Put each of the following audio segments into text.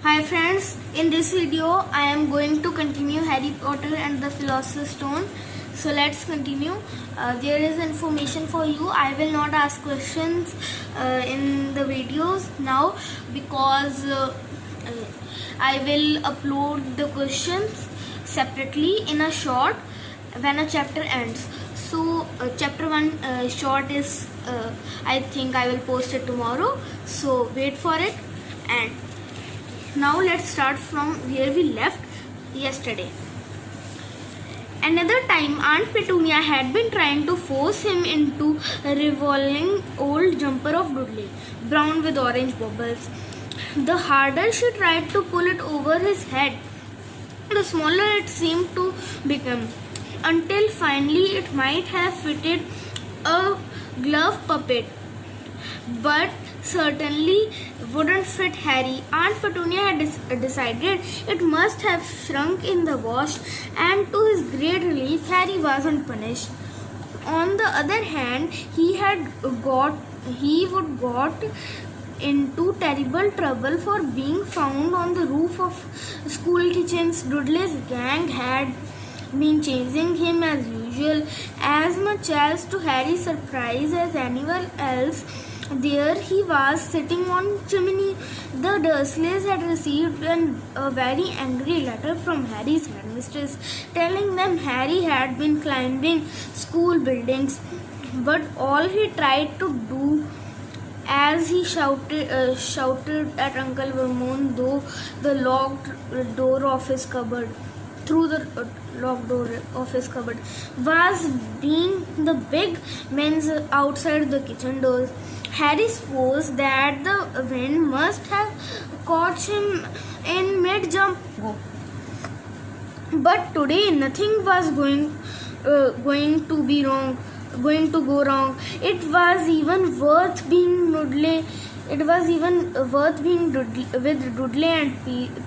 Hi friends, in this video I am going to continue Harry Potter and the Philosopher's Stone. So let's continue. There is information for you. I will not ask questions in the videos now because I will upload the questions separately in a short when a chapter ends. So chapter 1 short is I think I will post it tomorrow. So wait for it. And now let's start from where we left yesterday. Another time Aunt Petunia had been trying to force him into a revolving old jumper of Dudley, brown with orange bubbles. The harder she tried to pull it over his head, the smaller it seemed to become, until finally it might have fitted a glove puppet, but certainly wouldn't fit Harry. Aunt Petunia had decided it must have shrunk in the wash, and to his great relief, Harry wasn't punished. On the other hand, he would got into terrible trouble for being found on the roof of school kitchens. Dudley's gang had been chasing him as usual, as much as to Harry's surprise as anyone else. There he was sitting on chimney. The Dursleys had received a very angry letter from Harry's headmistress, telling them Harry had been climbing school buildings. But all he tried to do, as he shouted at Uncle Vernon through the locked door of his cupboard, was being the big men outside the kitchen doors. Harry supposed that the wind must have caught him in mid-jump. But today nothing was going to go wrong. It was even worth being with Dudley and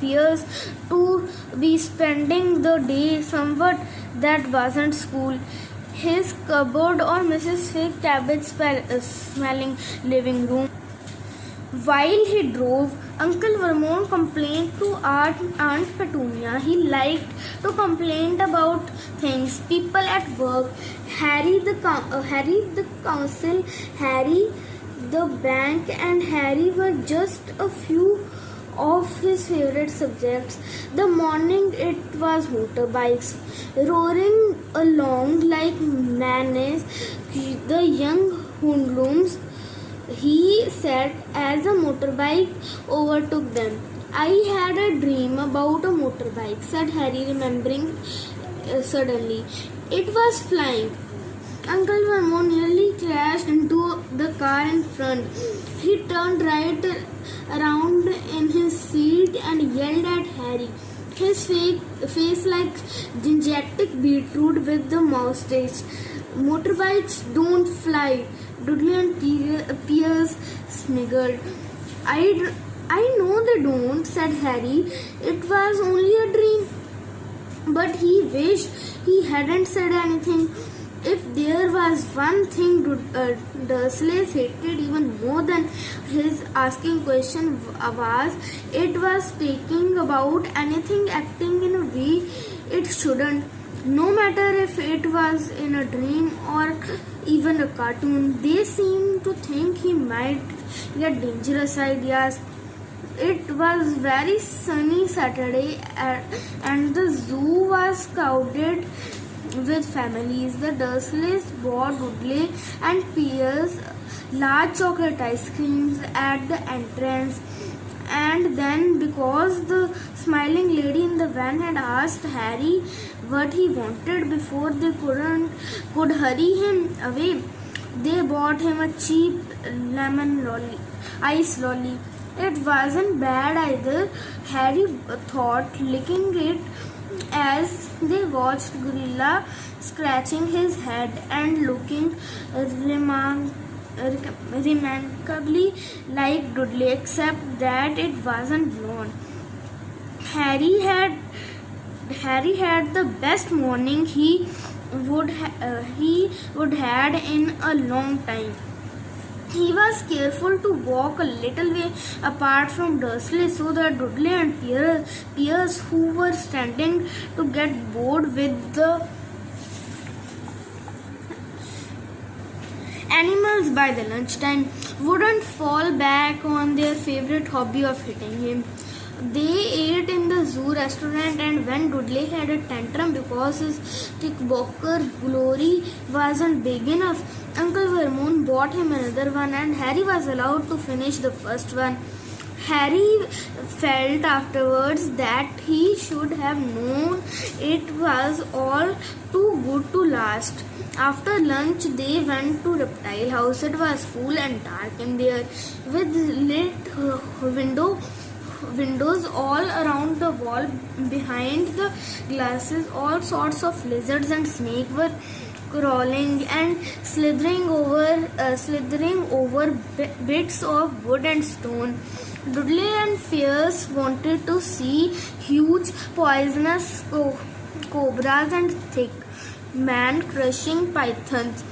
Piers to be spending the day somewhat that wasn't school. His cupboard or Mrs. Fig cabbage smelling living room. While he drove, Uncle Vernon complained to Aunt Petunia. He liked to complain about things, people at work, Harry the council, Harry the bank, and Harry were just a few of his favorite subjects. The morning it was motorbikes roaring along like madness. The young hoodlums, he said, as a motorbike overtook them. I had a dream about a motorbike, said Harry, remembering suddenly. It was flying. Uncle Vernon nearly crashed into the car in front. He turned right around in his seat and yelled at Harry, his face like gingetic beetroot with the moustache. Motorbikes don't fly. Dudley and Piers sniggered. I know they don't, said Harry. It was only a dream. But he wished he hadn't said anything. If there was one thing Dursleys hated even more than his asking question it was speaking about anything, acting in a way it shouldn't. No matter if it was in a dream or even a cartoon, they seemed to think he might get dangerous ideas. It was very sunny Saturday and the zoo was crowded with families. The Dursleys bought Dudley and Piers large chocolate ice creams at the entrance, and then, because the smiling lady in the van had asked Harry what he wanted before they could hurry him away, they bought him a cheap lemon ice lolly. It wasn't bad either, Harry thought, licking it as they watched Gorilla scratching his head and looking remarkably like Dudley, except that it wasn't blonde. Harry had the best morning he would had in a long time. He was careful to walk a little way apart from Dursley so that Dudley and Pierce, who were standing to get bored with the animals by the lunchtime, wouldn't fall back on their favorite hobby of hitting him. They ate in the zoo restaurant, and when Dudley had a tantrum because his Knickerbocker glory wasn't big enough, Uncle Vermont bought him another one, and Harry was allowed to finish the first one. Harry felt afterwards that he should have known it was all too good to last. After lunch, they went to Reptile House. It was cool and dark in there, with lit windows all around the wall. Behind the glasses, all sorts of lizards and snakes were crawling and slithering over bits of wood and stone. Dudley and Pierce wanted to see huge poisonous cobras and thick man-crushing pythons.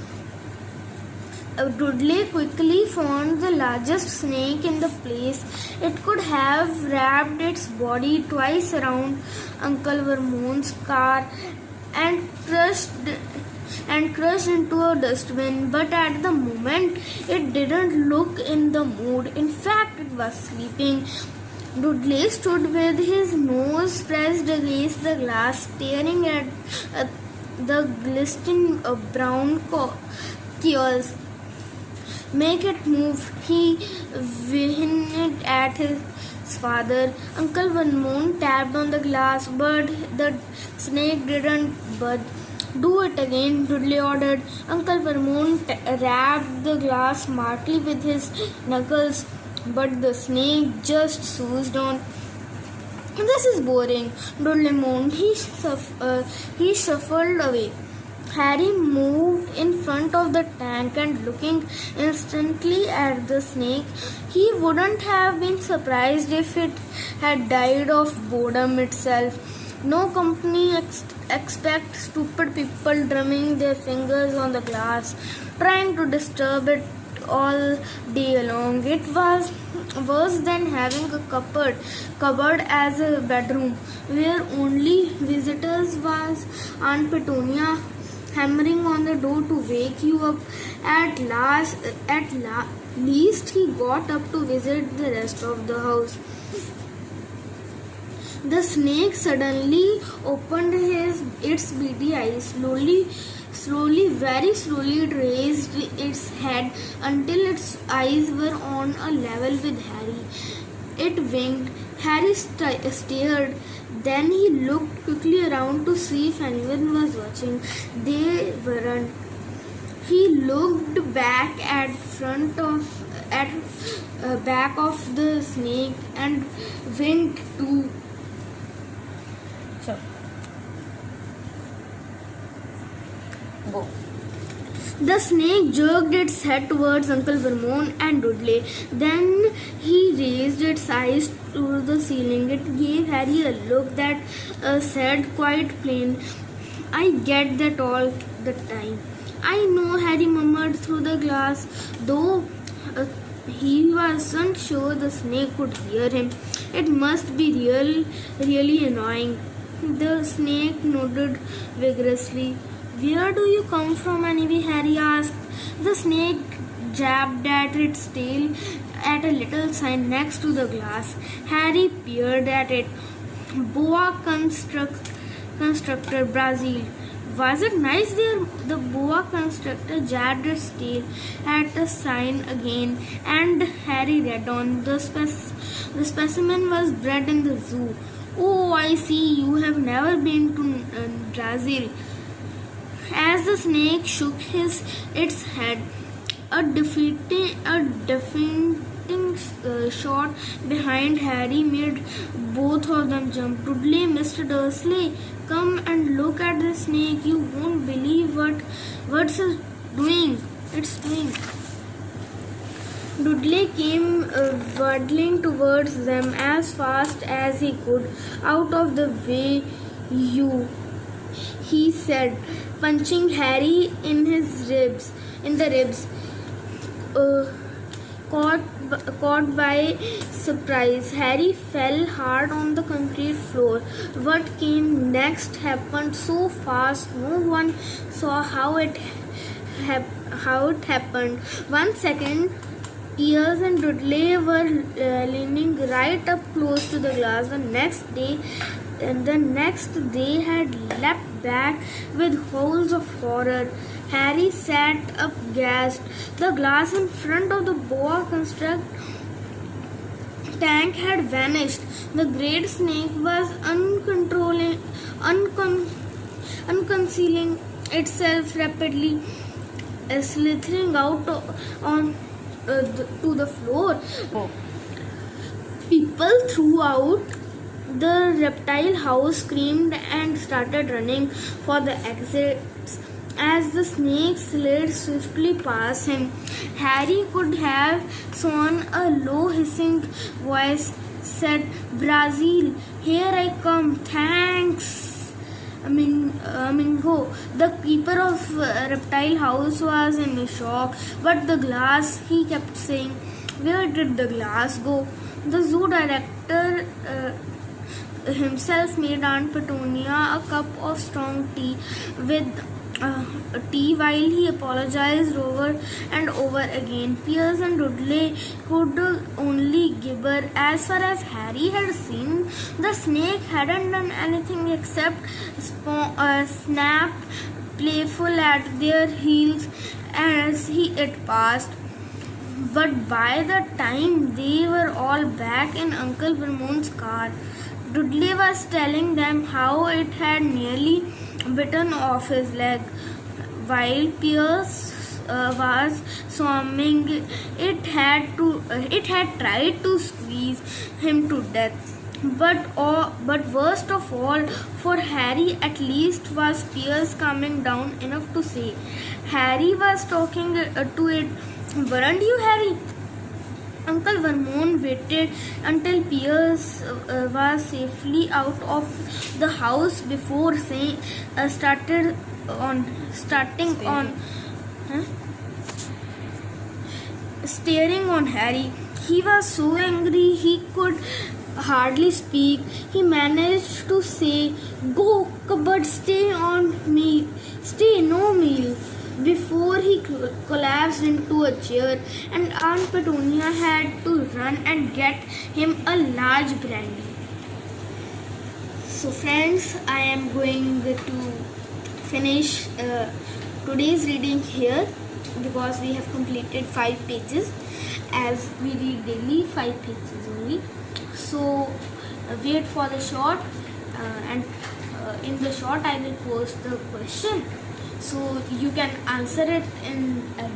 Dudley quickly found the largest snake in the place. It could have wrapped its body twice around Uncle Vermont's car and crushed into a dustbin, but at the moment it didn't look in the mood. In fact, it was sleeping. Dudley stood with his nose pressed against the glass, staring at the glistening brown coils. Make it move, he whined at his father. Uncle Vermont tapped on the glass, but the snake didn't budge. Do it again, Dudley ordered. Uncle Vermont rapped the glass smartly with his knuckles, but the snake just soused on. This is boring, Dudley moaned. He shuffled away. Harry moved in front of the tank and looking instantly at the snake. He wouldn't have been surprised if it had died of boredom itself. No company expect stupid people drumming their fingers on the glass, trying to disturb it all day long. It was worse than having a cupboard as a bedroom, where only visitors was Aunt Petunia hammering on the door to wake you up. At least he got up to visit the rest of the house. The snake suddenly opened its beady eyes. Slowly, very slowly, it raised its head until its eyes were on a level with Harry. It winked. Harry stared. Then he looked quickly around to see if anyone was watching. They weren't. He looked back at back of the snake and winked too. So, go. The snake jerked its head towards Uncle Vermont and Dudley. Then he raised its eyes to the ceiling. It gave Harry a look that said quite plain, "I get that all the time." "I know," Harry murmured through the glass, though he wasn't sure the snake could hear him. "It must be really annoying." The snake nodded vigorously. "Where do you come from anyway?" Harry asked. The snake jabbed at its tail at a little sign next to the glass. Harry peered at it. "Boa Constrictor, Brazil." "Was it nice there?" The boa constrictor jabbed its tail at a sign again, and Harry read on. The specimen was bred in the zoo. "Oh, I see. You have never been to Brazil." As the snake shook its head, a defeating shot behind Harry made both of them jump. "Dudley, Mr. Dursley, come and look at the snake. You won't believe what's doing. It's doing." Dudley came waddling towards them as fast as he could. "Out of the way, you," he said, punching Harry in the ribs. caught by surprise. Harry fell hard on the concrete floor. What came next happened so fast no one saw how it happened. 1 second, Piers and Dudley were leaning right up close to the glass. The next they had leapt back with howls of horror. Harry sat up gasped. The glass in front of the boa constrictor tank had vanished. The great snake was unconcealing itself rapidly, slithering out to the floor. People throughout the reptile house screamed and started running for the exits as the snake slid swiftly past him. Harry could have sworn a low hissing voice said, "Brazil, here I come, thanks." Mingo, the keeper of reptile house, was in shock. But the glass, he kept saying. Where did the glass go? The zoo director himself made Aunt Petunia a cup of strong tea while he apologized over and over again. Piers and Dudley could only gibber. As far as Harry had seen, the snake hadn't done anything except snap playful at their heels as it passed. But by the time they were all back in Uncle Vermon's car, Dudley was telling them how it had nearly bitten off his leg, while Piers was swarming. It had tried to squeeze him to death. But worst of all, for Harry at least, was Piers calming down enough to say, Harry was talking to it. Weren't you, Harry? Uncle Vermont waited until Piers was safely out of the house before staring on Harry. He was so angry he could hardly speak. He managed to say, "Go, cupboard, stay, no meal," before he collapsed into a chair, and Aunt Petunia had to run and get him a large brandy. So friends, I am going to finish today's reading here because we have completed 5 pages, as we read daily 5 pages only. So wait for the short and in the short I will post the question, so you can answer it in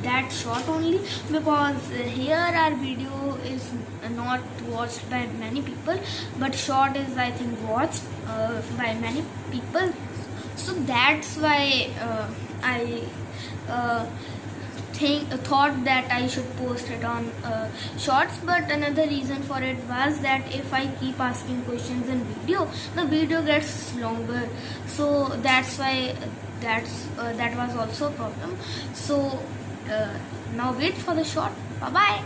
that short only, because here our video is not watched by many people, but short is I think watched by many people. So that's why I thought that I should post it on shorts. But another reason for it was that if I keep asking questions in video, the video gets longer, so that's why that was also a problem. So now wait for the short. Bye bye.